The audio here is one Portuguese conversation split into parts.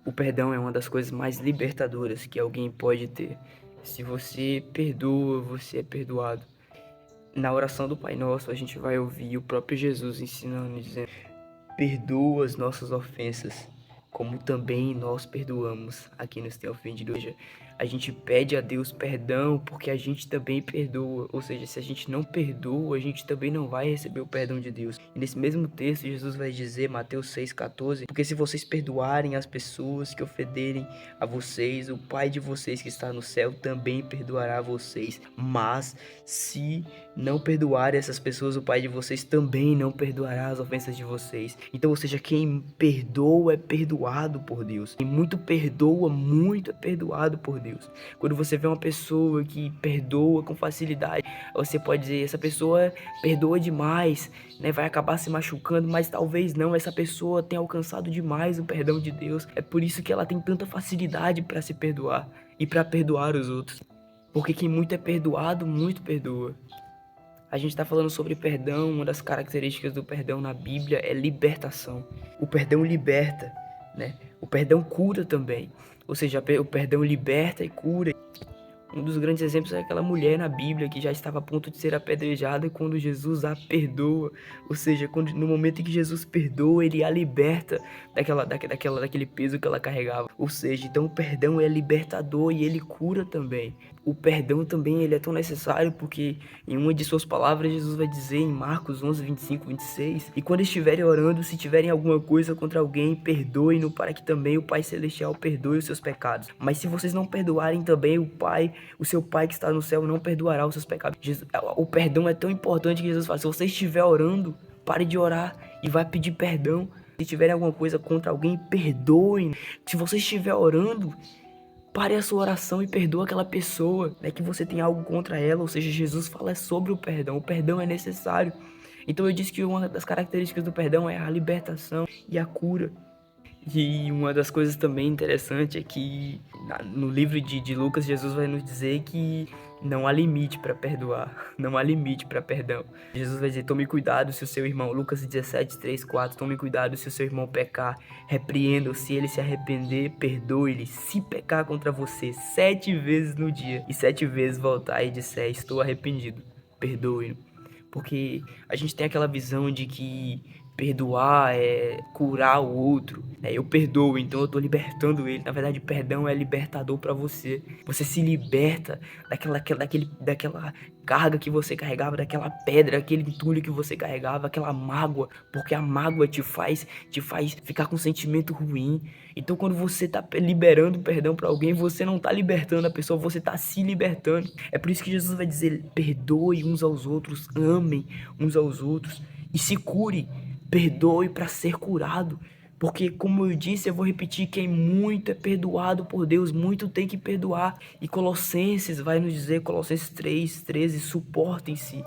O perdão é uma das coisas mais libertadoras que alguém pode ter. Se você perdoa, você é perdoado. Na oração do Pai Nosso, a gente vai ouvir o próprio Jesus ensinando, dizendo: perdoa as nossas ofensas, como também nós perdoamos a quem nos tem ofendido. Ou seja, a gente pede a Deus perdão porque a gente também perdoa. Ou seja, se a gente não perdoa, a gente também não vai receber o perdão de Deus. E nesse mesmo texto, Jesus vai dizer, Mateus 6,14, porque se vocês perdoarem as pessoas que ofenderem a vocês, o Pai de vocês que está no céu também perdoará vocês. Mas se não perdoarem essas pessoas, o Pai de vocês também não perdoará as ofensas de vocês. Então, ou seja, quem perdoa é perdoado por Deus. Quem muito perdoa, muito é perdoado por Deus. Quando você vê uma pessoa que perdoa com facilidade, você pode dizer, essa pessoa perdoa demais, né? Vai acabar se machucando, mas talvez não, essa pessoa tenha alcançado demais o perdão de Deus. É por isso que ela tem tanta facilidade para se perdoar e para perdoar os outros. Porque quem muito é perdoado, muito perdoa. A gente está falando sobre perdão, uma das características do perdão na Bíblia é libertação. O perdão liberta, né? O perdão cura também. Ou seja, o perdão liberta e cura. Um dos grandes exemplos é aquela mulher na Bíblia que já estava a ponto de ser apedrejada quando Jesus a perdoa. Ou seja, no momento em que Jesus perdoa, ele a liberta daquele peso que ela carregava. Ou seja, então o perdão é libertador e ele cura também. O perdão também ele é tão necessário porque em uma de suas palavras Jesus vai dizer em Marcos 11, 25, 26, e quando estiverem orando, se tiverem alguma coisa contra alguém, perdoem-no para que também o Pai Celestial perdoe os seus pecados. Mas se vocês não perdoarem também, o seu Pai que está no céu não perdoará os seus pecados. O perdão é tão importante que Jesus fala, se você estiver orando, pare de orar e vai pedir perdão. Se tiverem alguma coisa contra alguém, perdoem. Se você estiver orando, pare a sua oração e perdoa aquela pessoa, né, que você tem algo contra ela. Ou seja, Jesus fala sobre o perdão é necessário. Então eu disse que uma das características do perdão é a libertação e a cura. E uma das coisas também interessantes é que no livro de Lucas, Jesus vai nos dizer que não há limite para perdoar, não há limite para perdão. Jesus vai dizer, tome cuidado se o seu irmão, Lucas 17, 3, 4, tome cuidado se o seu irmão pecar, repreenda-o, se ele se arrepender, perdoe-lhe. Se pecar contra você 7 vezes no dia e 7 vezes voltar e disser, estou arrependido, perdoe-o. Porque a gente tem aquela visão de que perdoar é curar o outro, né? Eu perdoo, então eu tô libertando ele. Na verdade, perdão é libertador para você. Você se liberta daquela carga que você carregava, daquela pedra, aquele entulho que você carregava, aquela mágoa, porque a mágoa te faz ficar com um sentimento ruim. Então, quando você tá liberando perdão para alguém, você não tá libertando a pessoa, você tá se libertando. É por isso que Jesus vai dizer: perdoe uns aos outros, amem uns aos outros e se cure. Perdoe para ser curado. Porque, como eu disse, eu vou repetir, quem muito é perdoado por Deus, muito tem que perdoar. E Colossenses vai nos dizer, Colossenses 3:13, suportem-se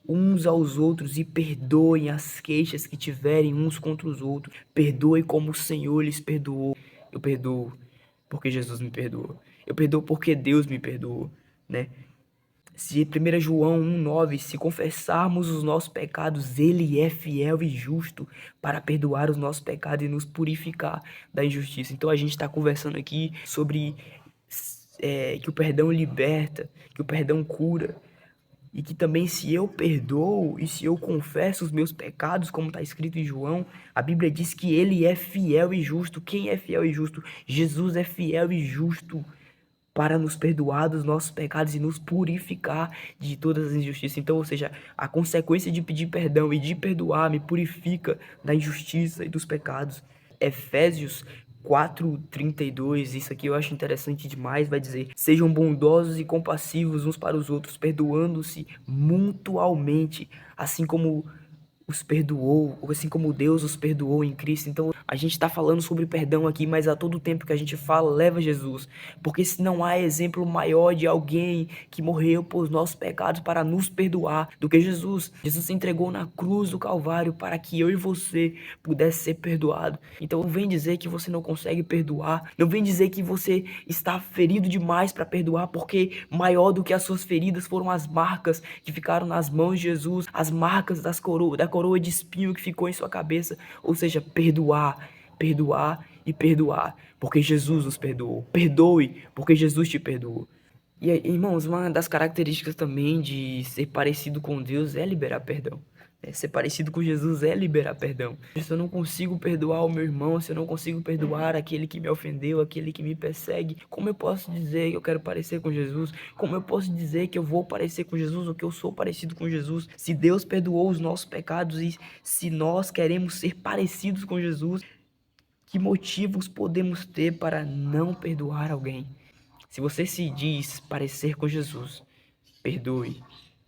uns aos outros e perdoem as queixas que tiverem uns contra os outros. Perdoe como o Senhor lhes perdoou. Eu perdoo porque Jesus me perdoou. Eu perdoo porque Deus me perdoou, né? Se 1 João 1,9, se confessarmos os nossos pecados, Ele é fiel e justo para perdoar os nossos pecados e nos purificar da injustiça. Então a gente está conversando aqui sobre que o perdão liberta, que o perdão cura. E que também se eu perdoo e se eu confesso os meus pecados, como está escrito em João, a Bíblia diz que Ele é fiel e justo. Quem é fiel e justo? Jesus é fiel e justo para nos perdoar dos nossos pecados e nos purificar de todas as injustiças. Então, ou seja, a consequência de pedir perdão e de perdoar me purifica da injustiça e dos pecados. Efésios 4:32, isso aqui eu acho interessante demais, vai dizer: sejam bondosos e compassivos uns para os outros, perdoando-se mutualmente, assim como os perdoou, assim como Deus os perdoou em Cristo. Então a gente está falando sobre perdão aqui, mas a todo tempo que a gente fala, leva Jesus, porque se não há exemplo maior de alguém que morreu por nossos pecados para nos perdoar do que Jesus. Jesus se entregou na cruz do Calvário para que eu e você pudesse ser perdoado. Então não vem dizer que você não consegue perdoar, não vem dizer que você está ferido demais para perdoar, porque maior do que as suas feridas foram as marcas que ficaram nas mãos de Jesus, as marcas da coroa de espinho que ficou em sua cabeça. Ou seja, perdoar e perdoar, porque Jesus nos perdoou. Perdoe, porque Jesus te perdoou. E aí, irmãos, uma das características também de ser parecido com Deus é liberar perdão. Ser parecido com Jesus é liberar perdão. Se eu não consigo perdoar o meu irmão, se eu não consigo perdoar aquele que me ofendeu, aquele que me persegue, como eu posso dizer que eu quero parecer com Jesus? Como eu posso dizer que eu vou parecer com Jesus ou que eu sou parecido com Jesus? Se Deus perdoou os nossos pecados e se nós queremos ser parecidos com Jesus, que motivos podemos ter para não perdoar alguém? Se você se diz parecer com Jesus, perdoe,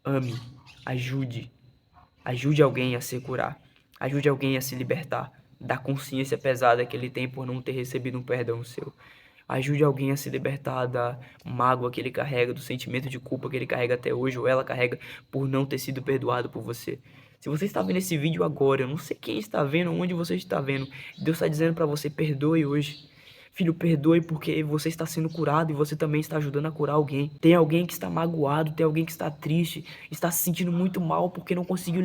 ame, ajude. Ajude alguém a se curar. Ajude alguém a se libertar da consciência pesada que ele tem por não ter recebido um perdão seu. Ajude alguém a se libertar da mágoa que ele carrega, do sentimento de culpa que ele carrega até hoje, ou ela carrega por não ter sido perdoado por você. Se você está vendo esse vídeo agora, eu não sei quem está vendo, onde você está vendo, Deus está dizendo para você, perdoe hoje. Filho, perdoe porque você está sendo curado e você também está ajudando a curar alguém. Tem alguém que está magoado, tem alguém que está triste, está se sentindo muito mal porque não conseguiu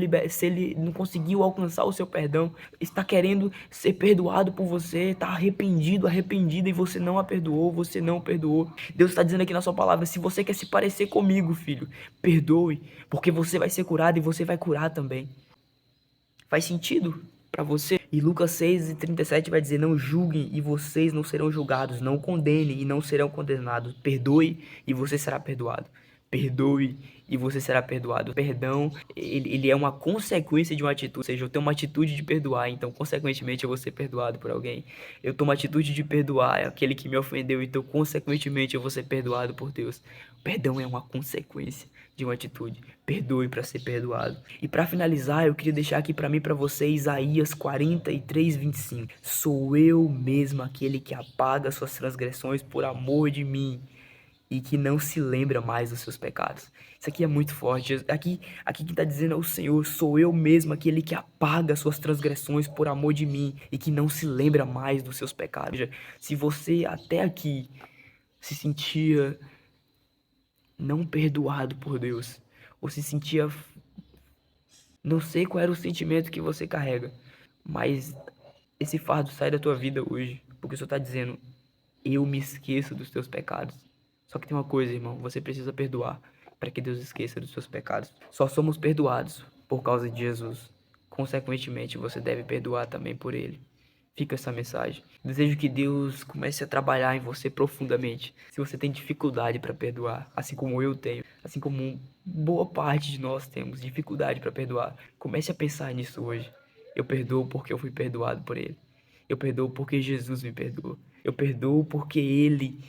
não conseguiu alcançar o seu perdão, está querendo ser perdoado por você, está arrependido, arrependida e você não a perdoou, você não o perdoou. Deus está dizendo aqui na sua palavra, se você quer se parecer comigo, filho, perdoe, porque você vai ser curado e você vai curar também. Faz sentido para você? E Lucas 6:37 vai dizer, não julguem e vocês não serão julgados, não condenem e não serão condenados, perdoe e você será perdoado. Perdoe e você será perdoado. O perdão, ele é uma consequência de uma atitude, ou seja, eu tenho uma atitude de perdoar, então consequentemente eu vou ser perdoado por alguém. Eu tomo a atitude de perdoar aquele que me ofendeu, então consequentemente eu vou ser perdoado por Deus. O perdão é uma consequência de uma atitude. Perdoe para ser perdoado. E para finalizar, eu queria deixar aqui para mim, para você, Isaías 43:25. Sou eu mesmo aquele que apaga suas transgressões por amor de mim e que não se lembra mais dos seus pecados. Isso aqui é muito forte. Aqui quem está dizendo é o Senhor. Sou eu mesmo aquele que apaga suas transgressões por amor de mim e que não se lembra mais dos seus pecados. Se você até aqui se sentia não perdoado por Deus, ou se sentia, não sei qual era o sentimento que você carrega, mas esse fardo sai da tua vida hoje, porque o Senhor está dizendo, eu me esqueço dos teus pecados. Só que tem uma coisa, irmão, você precisa perdoar para que Deus esqueça dos seus pecados. Só somos perdoados por causa de Jesus. Consequentemente, você deve perdoar também por Ele. Fica essa mensagem. Desejo que Deus comece a trabalhar em você profundamente. Se você tem dificuldade para perdoar, assim como eu tenho, assim como boa parte de nós temos dificuldade para perdoar, comece a pensar nisso hoje. Eu perdoo porque eu fui perdoado por Ele. Eu perdoo porque Jesus me perdoou. Eu perdoo porque Ele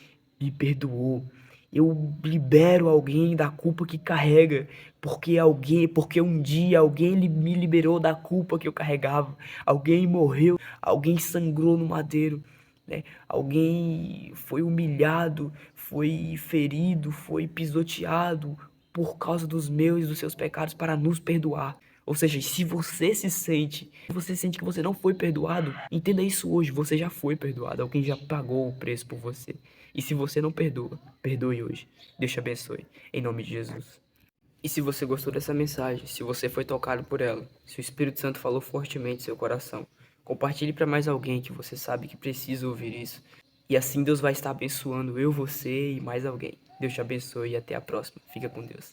me perdoou. Eu libero alguém da culpa que carrega, porque um dia alguém me liberou da culpa que eu carregava. Alguém morreu, alguém sangrou no madeiro, né? Alguém foi humilhado, foi ferido, foi pisoteado por causa dos meus e dos seus pecados para nos perdoar. Ou seja, se você sente que você não foi perdoado, entenda isso hoje, você já foi perdoado, alguém já pagou o preço por você. E se você não perdoa, perdoe hoje. Deus te abençoe, em nome de Jesus. E se você gostou dessa mensagem, se você foi tocado por ela, se o Espírito Santo falou fortemente em seu coração, compartilhe para mais alguém que você sabe que precisa ouvir isso. E assim Deus vai estar abençoando eu, você e mais alguém. Deus te abençoe e até a próxima. Fica com Deus.